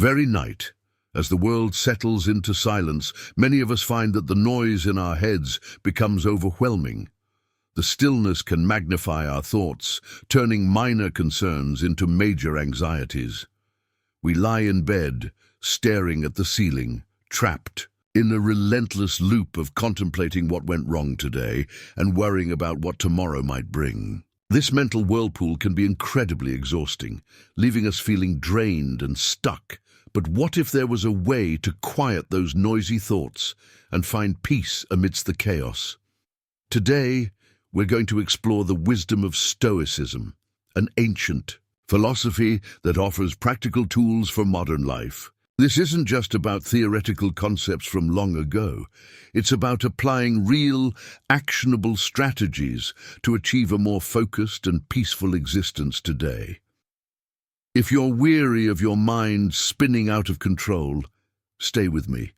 very night. As the world settles into silence, many of us find that the noise in our heads becomes overwhelming. The stillness can magnify our thoughts, turning minor concerns into major anxieties. We lie in bed, staring at the ceiling, trapped in a relentless loop of contemplating what went wrong today and worrying about what tomorrow might bring. This mental whirlpool can be incredibly exhausting, leaving us feeling drained and stuck. But what if there was a way to quiet those noisy thoughts and find peace amidst the chaos? Today, we're going to explore the wisdom of Stoicism, an ancient philosophy that offers practical tools for modern life. This isn't just about theoretical concepts from long ago. It's about applying real, actionable strategies to achieve a more focused and peaceful existence today. If you're weary of your mind spinning out of control, stay with me.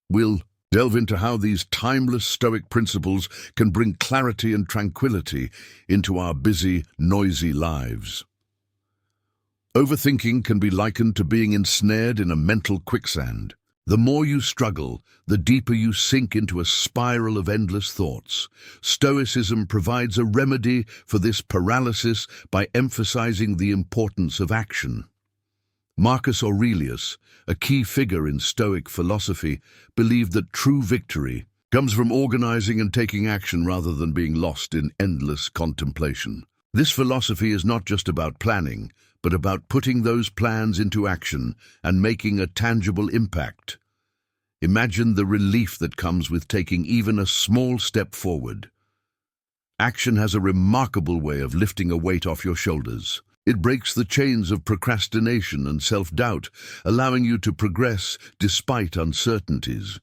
We'll delve into how these timeless Stoic principles can bring clarity and tranquility into our busy, noisy lives. Overthinking can be likened to being ensnared in a mental quicksand. The more you struggle, the deeper you sink into a spiral of endless thoughts. Stoicism provides a remedy for this paralysis by emphasizing the importance of action. Marcus Aurelius, a key figure in Stoic philosophy, believed that true victory comes from organizing and taking action rather than being lost in endless contemplation. This philosophy is not just about planning, but about putting those plans into action and making a tangible impact. Imagine the relief that comes with taking even a small step forward. Action has a remarkable way of lifting a weight off your shoulders. It breaks the chains of procrastination and self-doubt, allowing you to progress despite uncertainties.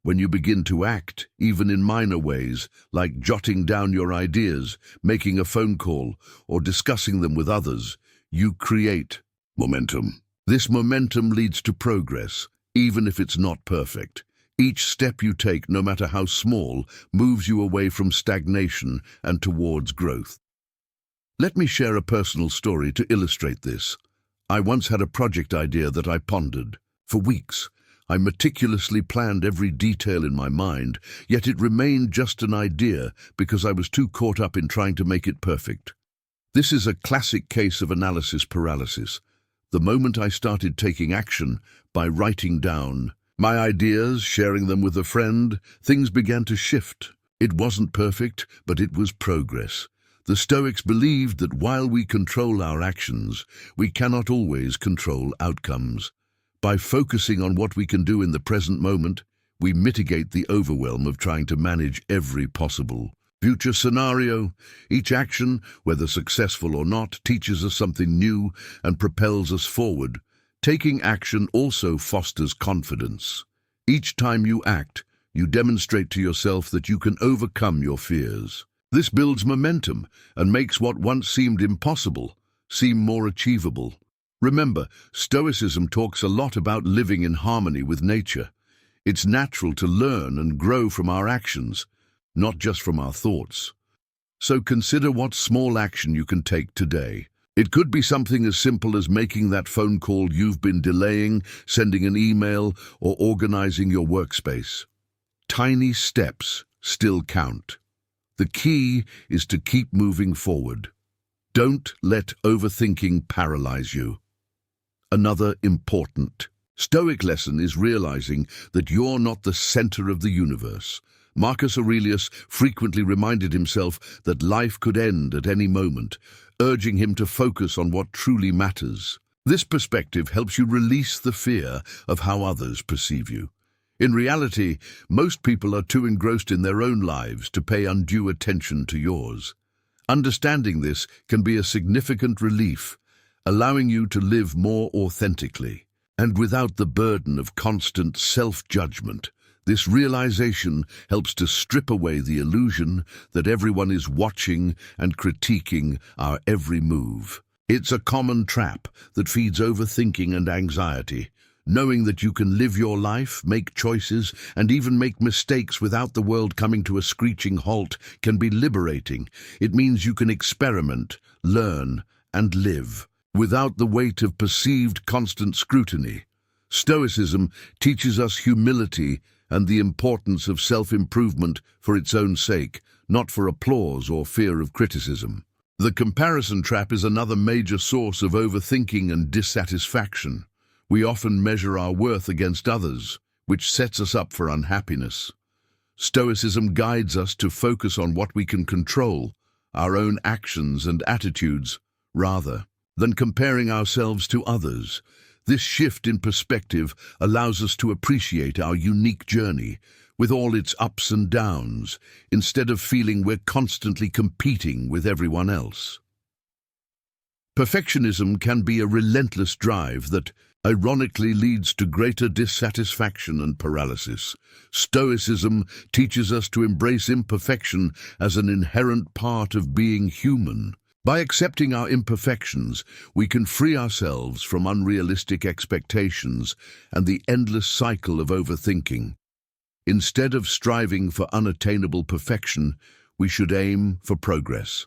When you begin to act, even in minor ways, like jotting down your ideas, making a phone call, or discussing them with others, you create momentum. This momentum leads to progress, even if it's not perfect. Each step you take, no matter how small, moves you away from stagnation and towards growth. Let me share a personal story to illustrate this. I once had a project idea that I pondered. For weeks, I meticulously planned every detail in my mind, yet it remained just an idea because I was too caught up in trying to make it perfect. This is a classic case of analysis paralysis. The moment I started taking action by writing down my ideas, sharing them with a friend, things began to shift. It wasn't perfect, but it was progress. The Stoics believed that while we control our actions, we cannot always control outcomes. By focusing on what we can do in the present moment, we mitigate the overwhelm of trying to manage every possible future scenario. Each action, whether successful or not, teaches us something new and propels us forward. Taking action also fosters confidence. Each time you act, you demonstrate to yourself that you can overcome your fears. This builds momentum and makes what once seemed impossible seem more achievable. Remember, Stoicism talks a lot about living in harmony with nature. It's natural to learn and grow from our actions, not just from our thoughts. So consider what small action you can take today. It could be something as simple as making that phone call you've been delaying, sending an email, or organizing your workspace. Tiny steps still count. The key is to keep moving forward. Don't let overthinking paralyze you. Another important Stoic lesson is realizing that you're not the center of the universe. Marcus Aurelius frequently reminded himself that life could end at any moment, urging him to focus on what truly matters. This perspective helps you release the fear of how others perceive you. In reality, most people are too engrossed in their own lives to pay undue attention to yours. Understanding this can be a significant relief, allowing you to live more authentically and without the burden of constant self-judgment. This realization helps to strip away the illusion that everyone is watching and critiquing our every move. It's a common trap that feeds overthinking and anxiety. Knowing that you can live your life, make choices, and even make mistakes without the world coming to a screeching halt can be liberating. It means you can experiment, learn, and live without the weight of perceived constant scrutiny. Stoicism teaches us humility and the importance of self-improvement for its own sake, not for applause or fear of criticism. The comparison trap is another major source of overthinking and dissatisfaction. We often measure our worth against others, which sets us up for unhappiness. Stoicism guides us to focus on what we can control, our own actions and attitudes, rather than comparing ourselves to others. This shift in perspective allows us to appreciate our unique journey, with all its ups and downs, instead of feeling we're constantly competing with everyone else. Perfectionism can be a relentless drive that, ironically, leads to greater dissatisfaction and paralysis. Stoicism teaches us to embrace imperfection as an inherent part of being human. By accepting our imperfections, we can free ourselves from unrealistic expectations and the endless cycle of overthinking. Instead of striving for unattainable perfection, we should aim for progress.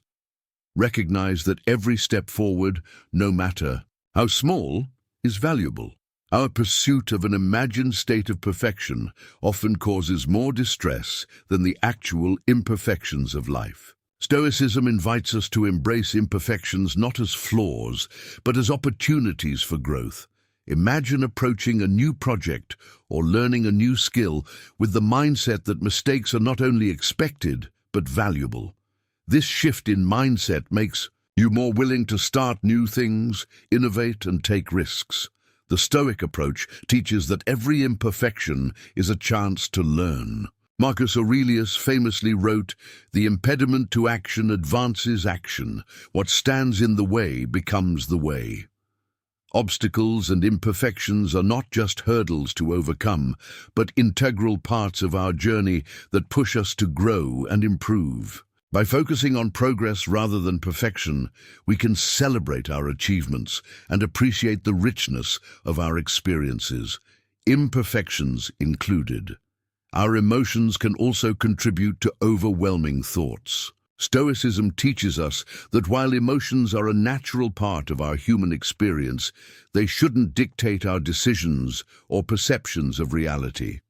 Recognize that every step forward, no matter how small, is valuable. Our pursuit of an imagined state of perfection often causes more distress than the actual imperfections of life. Stoicism invites us to embrace imperfections not as flaws, but as opportunities for growth. Imagine approaching a new project or learning a new skill with the mindset that mistakes are not only expected, but valuable. This shift in mindset makes you more willing to start new things, innovate, and take risks. The Stoic approach teaches that every imperfection is a chance to learn. Marcus Aurelius famously wrote, "The impediment to action advances action. What stands in the way becomes the way." Obstacles and imperfections are not just hurdles to overcome, but integral parts of our journey that push us to grow and improve. By focusing on progress rather than perfection, we can celebrate our achievements and appreciate the richness of our experiences, imperfections included. Our emotions can also contribute to overwhelming thoughts. Stoicism teaches us that while emotions are a natural part of our human experience, they shouldn't dictate our decisions or perceptions of reality.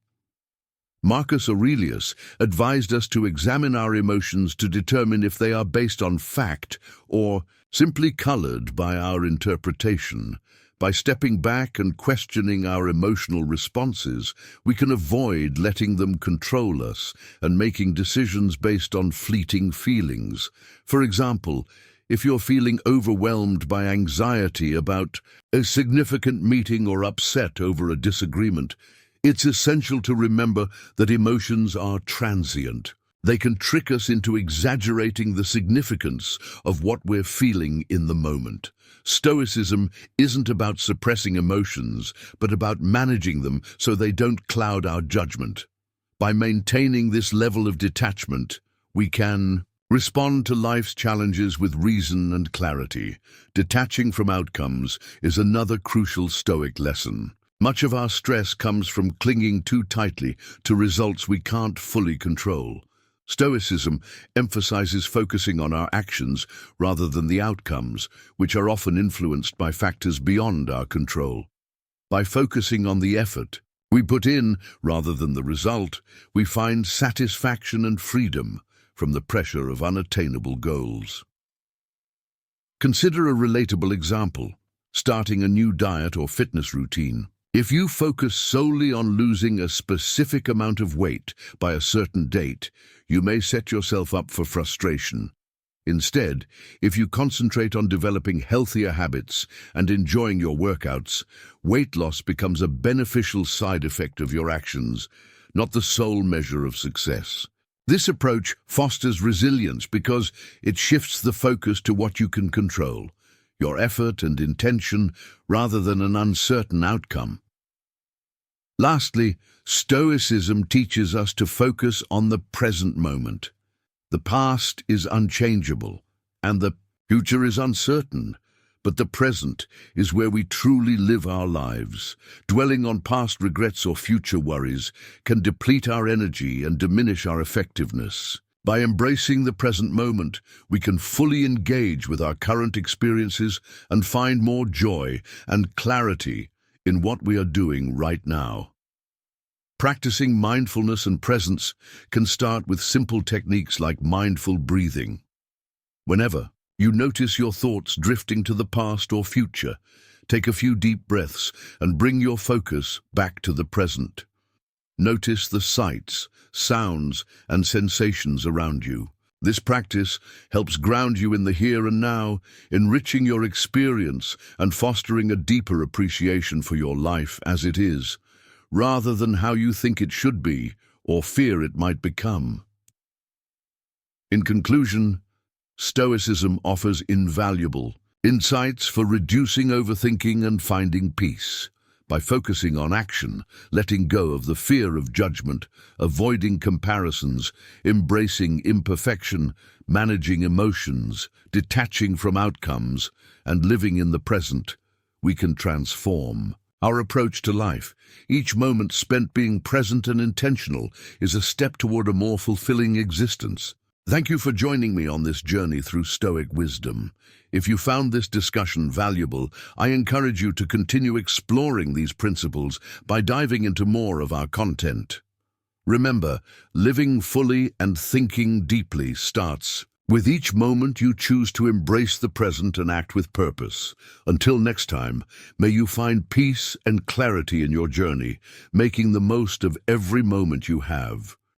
Marcus Aurelius advised us to examine our emotions to determine if they are based on fact or simply colored by our interpretation. By stepping back and questioning our emotional responses, we can avoid letting them control us and making decisions based on fleeting feelings. For example, if you're feeling overwhelmed by anxiety about a significant meeting or upset over a disagreement, it's essential to remember that emotions are transient. They can trick us into exaggerating the significance of what we're feeling in the moment. Stoicism isn't about suppressing emotions, but about managing them so they don't cloud our judgment. By maintaining this level of detachment, we can respond to life's challenges with reason and clarity. Detaching from outcomes is another crucial Stoic lesson. Much of our stress comes from clinging too tightly to results we can't fully control. Stoicism emphasizes focusing on our actions rather than the outcomes, which are often influenced by factors beyond our control. By focusing on the effort we put in rather than the result, we find satisfaction and freedom from the pressure of unattainable goals. Consider a relatable example: starting a new diet or fitness routine. If you focus solely on losing a specific amount of weight by a certain date, you may set yourself up for frustration. Instead, if you concentrate on developing healthier habits and enjoying your workouts, weight loss becomes a beneficial side effect of your actions, not the sole measure of success. This approach fosters resilience because it shifts the focus to what you can control, your effort and intention, rather than an uncertain outcome. Lastly, Stoicism teaches us to focus on the present moment. The past is unchangeable, and the future is uncertain, but the present is where we truly live our lives. Dwelling on past regrets or future worries can deplete our energy and diminish our effectiveness. By embracing the present moment, we can fully engage with our current experiences and find more joy and clarity in what we are doing right now. Practicing mindfulness and presence can start with simple techniques like mindful breathing. Whenever you notice your thoughts drifting to the past or future, take a few deep breaths and bring your focus back to the present. Notice the sights, sounds, and sensations around you. This practice helps ground you in the here and now, enriching your experience and fostering a deeper appreciation for your life as it is, rather than how you think it should be or fear it might become. In conclusion, Stoicism offers invaluable insights for reducing overthinking and finding peace. By focusing on action, letting go of the fear of judgment, avoiding comparisons, embracing imperfection, managing emotions, detaching from outcomes, and living in the present, we can transform our approach to life. Each moment spent being present and intentional is a step toward a more fulfilling existence. Thank you for joining me on this journey through Stoic wisdom. If you found this discussion valuable, I encourage you to continue exploring these principles by diving into more of our content. Remember, living fully and thinking deeply starts with each moment you choose to embrace the present and act with purpose. Until next time, may you find peace and clarity in your journey, making the most of every moment you have.